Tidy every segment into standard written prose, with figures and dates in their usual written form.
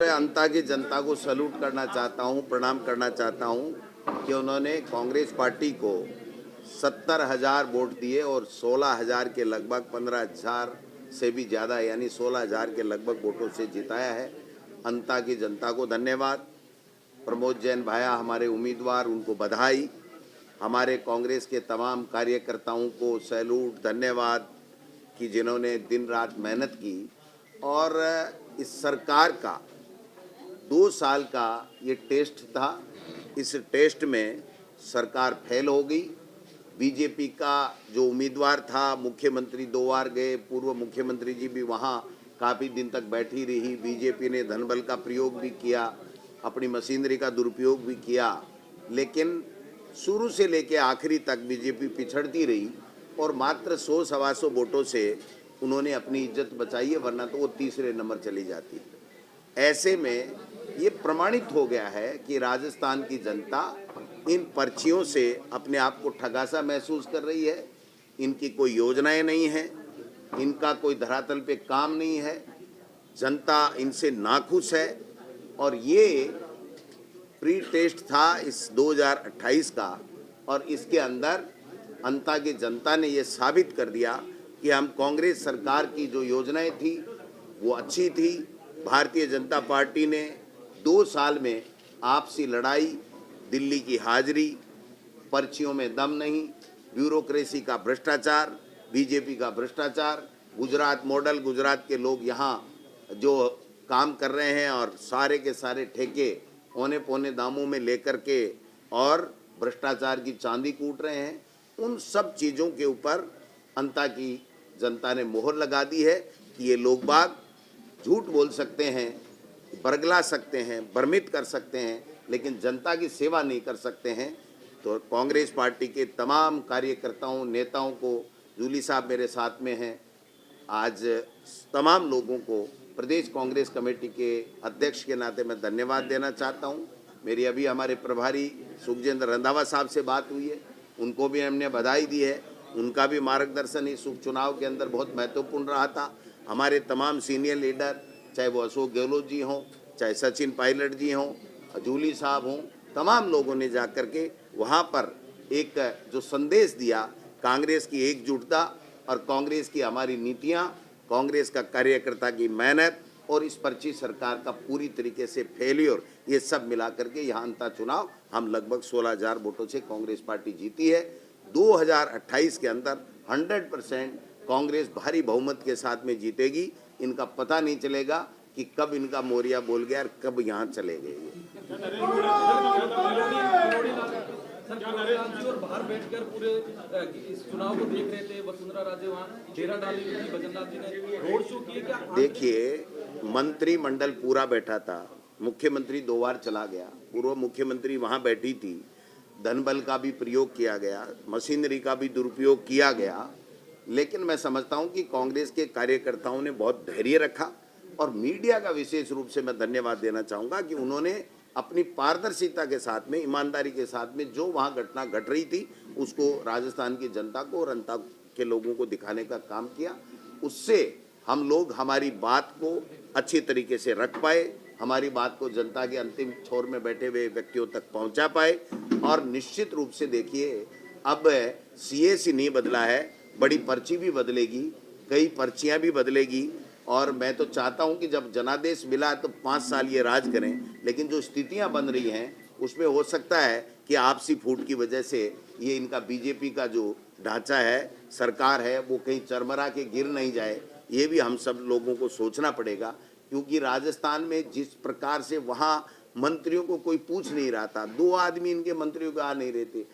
मैं अंता की जनता को सैल्यूट करना चाहता हूं, प्रणाम करना चाहता हूं कि उन्होंने कांग्रेस पार्टी को 70,000 वोट दिए और 16,000 के लगभग 15,000 से भी ज़्यादा यानी 16,000 के लगभग वोटों से जिताया है। अंता की जनता को धन्यवाद। प्रमोद जैन भाया हमारे उम्मीदवार, उनको बधाई। हमारे कांग्रेस के तमाम कार्यकर्ताओं को सैल्यूट, धन्यवाद कि जिन्होंने दिन रात मेहनत की और इस सरकार का 2 साल का ये टेस्ट था। इस टेस्ट में सरकार फेल हो गई। बीजेपी का जो उम्मीदवार था, मुख्यमंत्री 2 बार गए, पूर्व मुख्यमंत्री जी भी वहाँ काफ़ी दिन तक बैठी रही। बीजेपी ने धनबल का प्रयोग भी किया, अपनी मशीनरी का दुरुपयोग भी किया, लेकिन शुरू से लेकर आखिरी तक बीजेपी पिछड़ती रही और मात्र 100-125 वोटों से उन्होंने अपनी इज्जत बचाई है, वरना तो वो तीसरे नंबर चली जाती। ऐसे में ये प्रमाणित हो गया है कि राजस्थान की जनता इन पर्चियों से अपने आप को ठगासा महसूस कर रही है। इनकी कोई योजनाएं नहीं हैं, इनका कोई धरातल पे काम नहीं है, जनता इनसे नाखुश है। और ये प्री टेस्ट था इस 2028 का और इसके अंदर अंता की जनता ने ये साबित कर दिया कि हम कांग्रेस सरकार की जो योजनाएं थी वो अच्छी थी। भारतीय जनता पार्टी ने 2 साल में आपसी लड़ाई, दिल्ली की हाजिरी, पर्चियों में दम नहीं, ब्यूरोक्रेसी का भ्रष्टाचार, बीजेपी का भ्रष्टाचार, गुजरात मॉडल, गुजरात के लोग यहाँ जो काम कर रहे हैं और सारे के सारे ठेके औने पौने दामों में लेकर के और भ्रष्टाचार की चांदी कूट रहे हैं, उन सब चीज़ों के ऊपर अंता की जनता ने मोहर लगा दी है कि ये लोग बाग झूठ बोल सकते हैं, बरगला सकते हैं, भ्रमित कर सकते हैं, लेकिन जनता की सेवा नहीं कर सकते हैं। तो कांग्रेस पार्टी के तमाम कार्यकर्ताओं, नेताओं को, जूली साहब मेरे साथ में हैं, आज तमाम लोगों को प्रदेश कांग्रेस कमेटी के अध्यक्ष के नाते मैं धन्यवाद देना चाहता हूं। मेरी अभी हमारे प्रभारी सुखजिंदर रंधावा साहब से बात हुई है, उनको भी हमने बधाई दी है। उनका भी मार्गदर्शन इस उपचुनाव के अंदर बहुत महत्वपूर्ण रहा था। हमारे तमाम सीनियर लीडर, चाहे वो अशोक गहलोत जी हों, चाहे सचिन पायलट जी हों, जूली साहब हों, तमाम लोगों ने जाकर के वहाँ पर एक जो संदेश दिया, कांग्रेस की एकजुटता और कांग्रेस की हमारी नीतियाँ, कांग्रेस का कार्यकर्ता की मेहनत और इस पर्ची सरकार का पूरी तरीके से फेलियर, ये सब मिला करके यहाँ अंता चुनाव हम लगभग 16,000 वोटों से कांग्रेस पार्टी जीती है। 2028 के अंदर 100% कांग्रेस भारी बहुमत के साथ में जीतेगी। इनका पता नहीं चलेगा कि कब इनका मोरिया बोल गया और कब यहाँ चले गए। और बाहर बैठकर पूरे इस चुनाव को देख रहे थे, वसुंधरा राजे वहाँ डेरा डाली हुई, भजनलाल जी ने रोड शो किए क्या? देखिए, मंत्रिमंडल पूरा बैठा था, मुख्यमंत्री 2 बार चला गया, पूर्व मुख्यमंत्री वहाँ बैठी थी, धनबल का भी प्रयोग किया गया, मशीनरी का भी दुरुपयोग किया गया, लेकिन मैं समझता हूं कि कांग्रेस के कार्यकर्ताओं ने बहुत धैर्य रखा और मीडिया का विशेष रूप से मैं धन्यवाद देना चाहूँगा कि उन्होंने अपनी पारदर्शिता के साथ में, ईमानदारी के साथ में जो वहाँ घटना घट रही थी उसको राजस्थान की जनता को और अंता के लोगों को दिखाने का काम किया। उससे हम लोग हमारी बात को अच्छी तरीके से रख पाए, हमारी बात को जनता के अंतिम छोर में बैठे हुए व्यक्तियों तक पहुँचा पाए। और निश्चित रूप से देखिए, अब CAC नहीं बदला है, बड़ी पर्ची भी बदलेगी, कई पर्चियां भी बदलेगी। और मैं तो चाहता हूं कि जब जनादेश मिला तो 5 साल ये राज करें, लेकिन जो स्थितियां बन रही हैं उसमें हो सकता है कि आपसी फूट की वजह से ये इनका बीजेपी का जो ढांचा है, सरकार है, वो कहीं चरमरा के गिर नहीं जाए। ये भी हम सब लोगों को सोचना पड़ेगा, क्योंकि राजस्थान में जिस प्रकार से वहाँ मंत्रियों को कोई पूछ नहीं रहा था, 2 आदमी इनके मंत्रियों को आ नहीं रहे थे।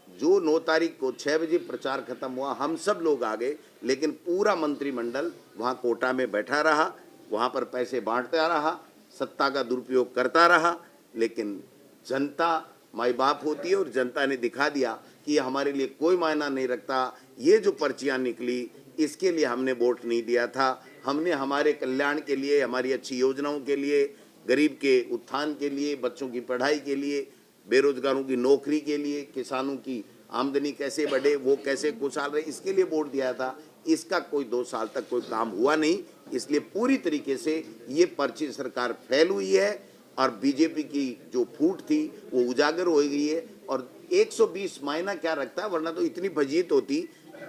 जो 9 तारीख को 6 बजे प्रचार खत्म हुआ, हम सब लोग आ गए, लेकिन पूरा मंत्रिमंडल वहाँ कोटा में बैठा रहा, वहाँ पर पैसे बांटता रहा, सत्ता का दुरुपयोग करता रहा। लेकिन जनता माई बाप होती है और जनता ने दिखा दिया कि हमारे लिए कोई मायना नहीं रखता। ये जो पर्चियाँ निकली, इसके लिए हमने वोट नहीं दिया था। हमने हमारे कल्याण के लिए, हमारी अच्छी योजनाओं के लिए, गरीब के उत्थान के लिए, बच्चों की पढ़ाई के लिए, बेरोजगारों की नौकरी के लिए, किसानों की आमदनी कैसे बढ़े, वो कैसे खुशहाल रहे, इसके लिए वोट दिया था। इसका कोई 2 साल तक कोई काम हुआ नहीं। इसलिए पूरी तरीके से ये पर्ची सरकार फेल हुई है और बीजेपी की जो फूट थी वो उजागर हो गई है। और 120 मायना क्या रखता है, वरना तो इतनी फजीत होती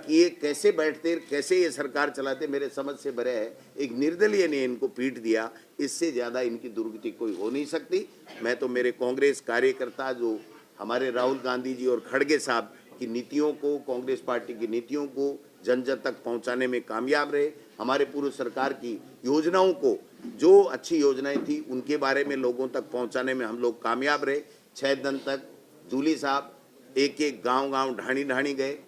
कि ये कैसे बैठते, कैसे ये सरकार चलाते, मेरे समझ से बरे है। एक निर्दलीय ने इनको पीट दिया, इससे ज़्यादा इनकी दुर्गति कोई हो नहीं सकती। मैं तो मेरे कांग्रेस कार्यकर्ता जो हमारे राहुल गांधी जी और खड़गे साहब की नीतियों को, कांग्रेस पार्टी की नीतियों को जन जन तक पहुंचाने में कामयाब रहे। हमारे पूर्व सरकार की योजनाओं को, जो अच्छी योजनाएं थी उनके बारे में लोगों तक पहुंचाने में हम लोग कामयाब रहे। 6 दिन तक जूली साहब एक एक गांव-गांव ढाणी-ढाणी गए।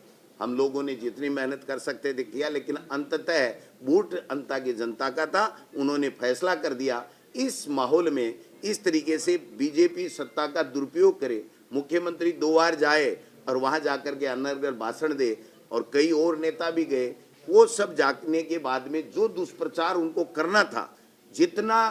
हम लोगों ने जितनी मेहनत कर सकते थे किया, लेकिन अंततः वोट अंता की जनता का था। उन्होंने फैसला कर दिया। इस माहौल में इस तरीके से बीजेपी सत्ता का दुरुपयोग करे, मुख्यमंत्री 2 बार जाए और वहां जाकर के अनर्गल भाषण दे, और कई और नेता भी गए, वो सब जाने के बाद में जो दुष्प्रचार उनको करना था, जितना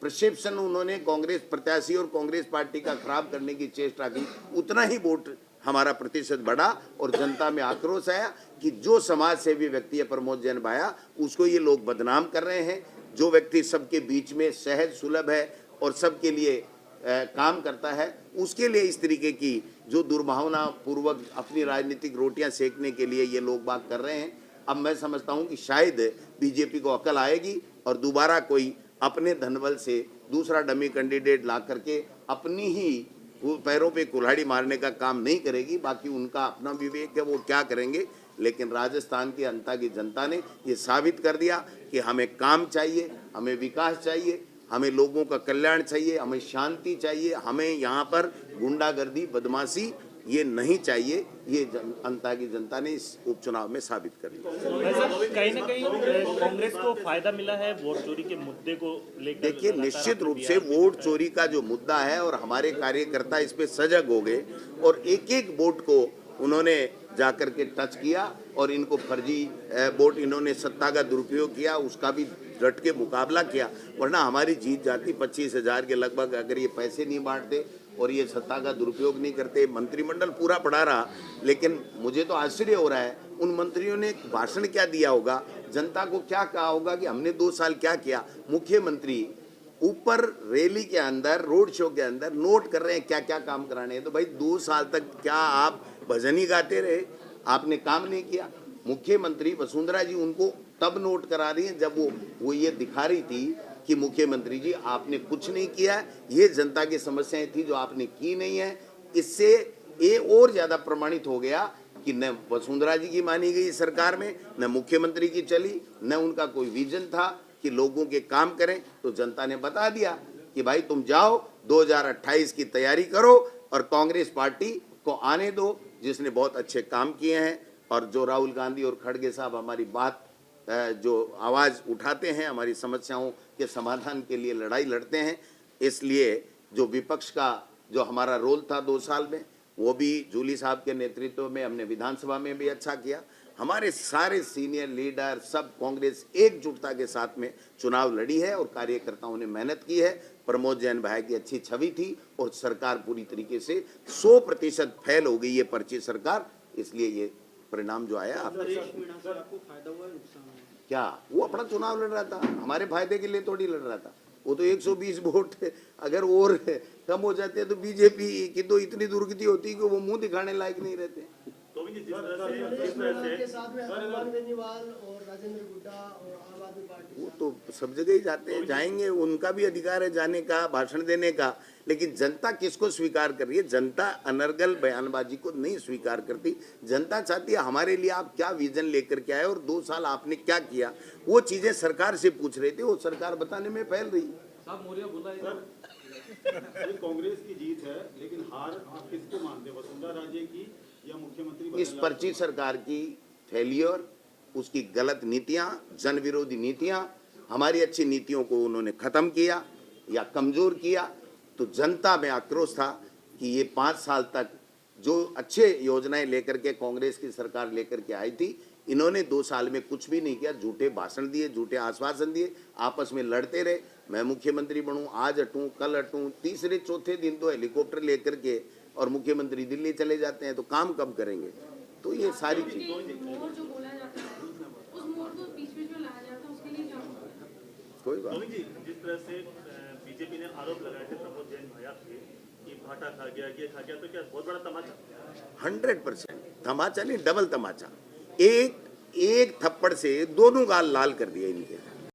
प्रसेप्शन उन्होंने कांग्रेस प्रत्याशी और कांग्रेस पार्टी का खराब करने की चेष्टा की, उतना ही वोट हमारा प्रतिशत बढ़ा और जनता में आक्रोश आया कि जो समाज सेवी व्यक्ति है प्रमोद जैन भाया, उसको ये लोग बदनाम कर रहे हैं। जो व्यक्ति सबके बीच में सहज सुलभ है और सबके लिए काम करता है, उसके लिए इस तरीके की जो दुर्भावना पूर्वक अपनी राजनीतिक रोटियां सेकने के लिए ये लोग बात कर रहे हैं। अब मैं समझता हूं कि शायद बीजेपी को अकल आएगी और दोबारा कोई अपने धनबल से दूसरा डमी कैंडिडेट ला करके अपनी ही पैरों पे कुल्हाड़ी मारने का काम नहीं करेगी। बाकी उनका अपना विवेक है, वो क्या करेंगे। लेकिन राजस्थान की अंता की जनता ने ये साबित कर दिया कि हमें काम चाहिए, हमें विकास चाहिए, हमें लोगों का कल्याण चाहिए, हमें शांति चाहिए, हमें यहाँ पर गुंडागर्दी बदमाशी ये नहीं चाहिए। ये अंता की जनता ने इस उपचुनाव में साबित कर दिया। कहीं ना कहीं कांग्रेस को फायदा मिला है वोट चोरी के मुद्दे को लेकर। देखिए, निश्चित रूप से वोट चोरी का जो मुद्दा है और हमारे कार्यकर्ता इस पे सजग हो गए और एक एक वोट को उन्होंने जाकर के टच किया और इनको फर्जी वोट, इन्होंने सत्ता का दुरुपयोग किया, उसका भी डट के मुकाबला किया। वरना हमारी जीत जाती 25,000 के लगभग अगर ये पैसे नहीं बांटते और ये सत्ता का दुरुपयोग नहीं करते। मंत्रिमंडल पूरा पड़ा रहा, लेकिन मुझे तो आश्चर्य हो रहा है उन मंत्रियों ने भाषण क्या दिया होगा, जनता को क्या कहा होगा कि हमने 2 साल क्या किया। मुख्यमंत्री ऊपर रैली के अंदर, रोड शो के अंदर नोट कर रहे हैं क्या क्या काम कराने हैं। तो भाई 2 साल तक क्या आप भजन ही गाते रहे, आपने काम नहीं किया। मुख्यमंत्री वसुंधरा जी उनको तब नोट करा रही है जब वो ये दिखा रही थी कि मुख्यमंत्री जी आपने कुछ नहीं किया, ये जनता की समस्याएं थी जो आपने की नहीं है। इससे ये और ज्यादा प्रमाणित हो गया कि न वसुंधरा जी की मानी गई सरकार में, न मुख्यमंत्री की चली, न उनका कोई विजन था कि लोगों के काम करें। तो जनता ने बता दिया कि भाई तुम जाओ 2028 की तैयारी करो और कांग्रेस पार्टी को आने दो, जिसने बहुत अच्छे काम किए हैं। और जो राहुल गांधी और खड़गे साहब हमारी बात जो आवाज़ उठाते हैं, हमारी समस्याओं के समाधान के लिए लड़ाई लड़ते हैं, इसलिए जो विपक्ष का जो हमारा रोल था 2 साल में, वो भी जूली साहब के नेतृत्व में हमने विधानसभा में भी अच्छा किया। हमारे सारे सीनियर लीडर सब कांग्रेस एकजुटता के साथ में चुनाव लड़ी है और कार्यकर्ताओं ने मेहनत की है। प्रमोद जैन भाई की अच्छी छवि थी और सरकार पूरी तरीके से 100% फेल हो गई है पर्ची सरकार। इसलिए ये परिणाम जो आया आपको फायदा हुआ, नुकसान हुआ क्या? वो अपना चुनाव लड़ रहा था, हमारे फायदे के लिए थोड़ी लड़ रहा था। वो तो 120 वोट अगर और कम हो जाते हैं तो बीजेपी की तो इतनी दुर्गति होती कि वो मुंह दिखाने लायक नहीं रहते। वो तो सब जगह ही जाते हैं, जाएंगे, उनका भी अधिकार है जाने का, भाषण देने का। लेकिन जनता किसको स्वीकार कर रही है? जनता अनर्गल बयानबाजी को नहीं स्वीकार करती। जनता चाहती है हमारे लिए आप क्या विजन लेकर के आए और 2 साल आपने क्या किया, वो चीजें सरकार से पूछ रहे थे, वो सरकार बताने में फैल रही। साहब मौर्य बोला है कांग्रेस की जीत है, लेकिन हार आप किसको मानते हैं, वसुंधरा राजे की या मुख्यमंत्री? इस पर्ची सरकार की फेलियर, उसकी गलत नीतियां, जन विरोधी नीतियां, हमारी अच्छी नीतियों को उन्होंने खत्म किया या कमजोर किया। तो जनता में आक्रोश था कि ये 5 साल तक जो अच्छे योजनाएं लेकर के कांग्रेस की सरकार लेकर के आई थी, इन्होंने 2 साल में कुछ भी नहीं किया। झूठे भाषण दिए, झूठे आश्वासन दिए, आपस में लड़ते रहे। मैं मुख्यमंत्री बनूं, आज हटूं, कल हटूं, तीसरे चौथे दिन तो हेलीकॉप्टर लेकर के और मुख्यमंत्री दिल्ली चले जाते हैं। तो काम कब करेंगे? तो ये सारी चीजें कोई बात गोविंद जी, जिस तरह से बीजेपी ने आरोप लगाए थे प्रमोद जैन भैया पे कि भाटा खा गया, ये खा गया, तो क्या बहुत बड़ा तमाचा? 100% तमाचा नहीं, डबल तमाचा। एक थप्पड़ से दोनों गाल लाल कर दिए इनके।